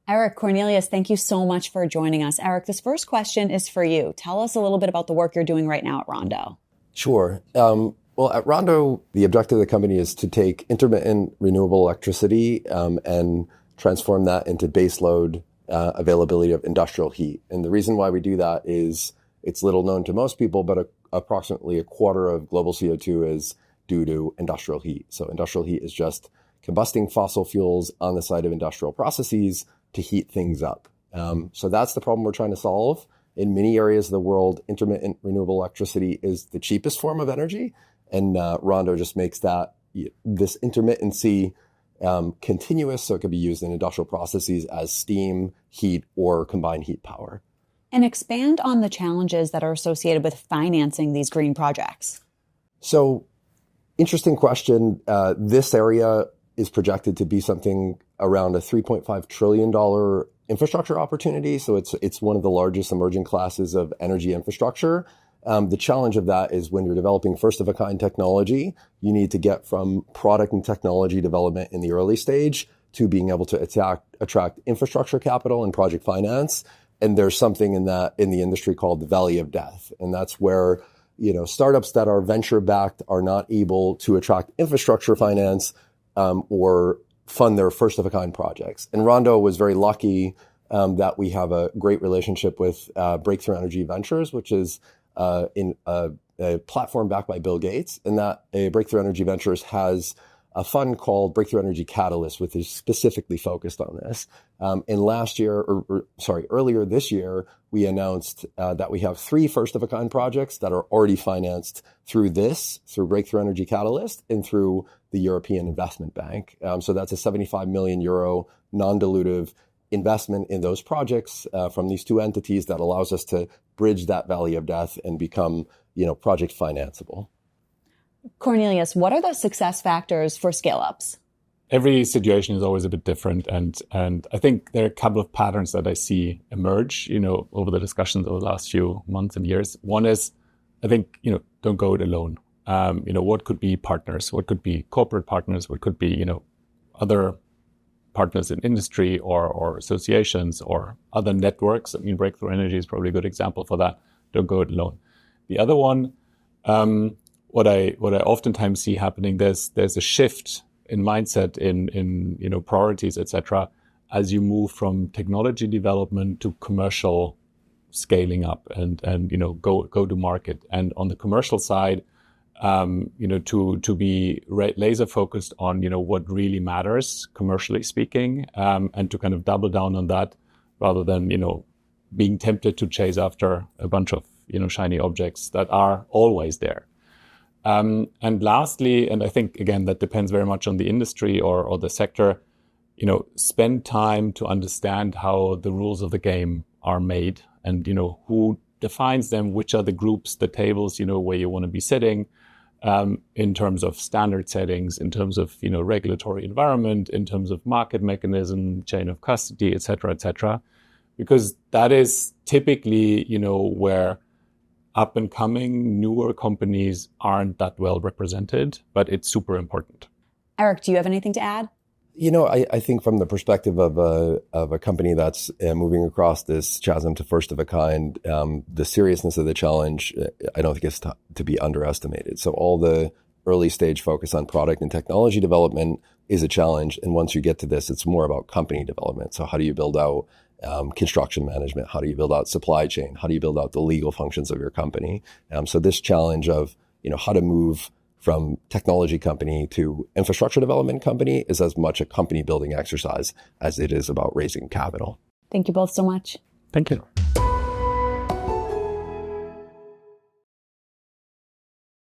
Eric, Cornelius, thank you so much for joining us. Eric, this first question is for you. Tell us a little bit about the work you're doing right now at Rondo. Sure. Well, at Rondo, the objective of the company is to take intermittent renewable electricity and transform that into baseload availability of industrial heat. And the reason why we do that is it's little known to most people, but approximately a quarter of global CO2 is due to industrial heat. So industrial heat is just combusting fossil fuels on the side of industrial processes to heat things up. So that's the problem we're trying to solve. In many areas of the world, intermittent renewable electricity is the cheapest form of energy. And Rondo just makes this intermittency continuous, so it can be used in industrial processes as steam, heat, or combined heat power. And expand on the challenges that are associated with financing these green projects. So, interesting question. This area is projected to be something around a $3.5 trillion infrastructure opportunity. So it's one of the largest emerging classes of energy infrastructure. The challenge of that is when you're developing first-of-a-kind technology, you need to get from product and technology development in the early stage to being able to attract infrastructure capital and project finance. And there's something in the industry called the Valley of Death. And that's where, startups that are venture-backed are not able to attract infrastructure finance or fund their first-of-a-kind projects. And Rondo was very lucky that we have a great relationship with Breakthrough Energy Ventures, which is in a platform backed by Bill Gates, and that Breakthrough Energy Ventures has a fund called Breakthrough Energy Catalyst, which is specifically focused on this. And earlier this year, we announced that we have 3 first-of-a-kind projects that are already financed through Breakthrough Energy Catalyst, and through the European Investment Bank. So that's a 75 million euro non-dilutive investment in those projects from these 2 entities that allows us to bridge that valley of death and become, project financeable. Cornelius, what are the success factors for scale-ups? Every situation is always a bit different. And I think there are a couple of patterns that I see emerge, over the discussions over the last few months and years. One is, I think, don't go it alone. What could be partners? What could be corporate partners? What could be, other partners in industry or associations or other networks? I mean, Breakthrough Energy is probably a good example for that. Don't go it alone. The other one, what I oftentimes see happening, there's a shift in mindset, in priorities, etc., as you move from technology development to commercial scaling up and go to market. And on the commercial side, to be laser focused on, what really matters commercially speaking, and to kind of double down on that rather than, being tempted to chase after a bunch of, shiny objects that are always there. And lastly, and I think, again, that depends very much on the industry or the sector, spend time to understand how the rules of the game are made and, who defines them, which are the groups, the tables, where you want to be sitting, in terms of standard settings, in terms of, regulatory environment, in terms of market mechanism, chain of custody, et cetera, because that is typically, where up and coming newer companies aren't that well represented, but it's super important. Eric, do you have anything to add? I think from the perspective of a company that's moving across this chasm to first of a kind, the seriousness of the challenge, I don't think it's to be underestimated. So all the early stage focus on product and technology development is a challenge. And once you get to this, it's more about company development. So how do you build out construction management? How do you build out supply chain? How do you build out the legal functions of your company? So this challenge of, how to move from technology company to infrastructure development company is as much a company building exercise as it is about raising capital. Thank you both so much. Thank you.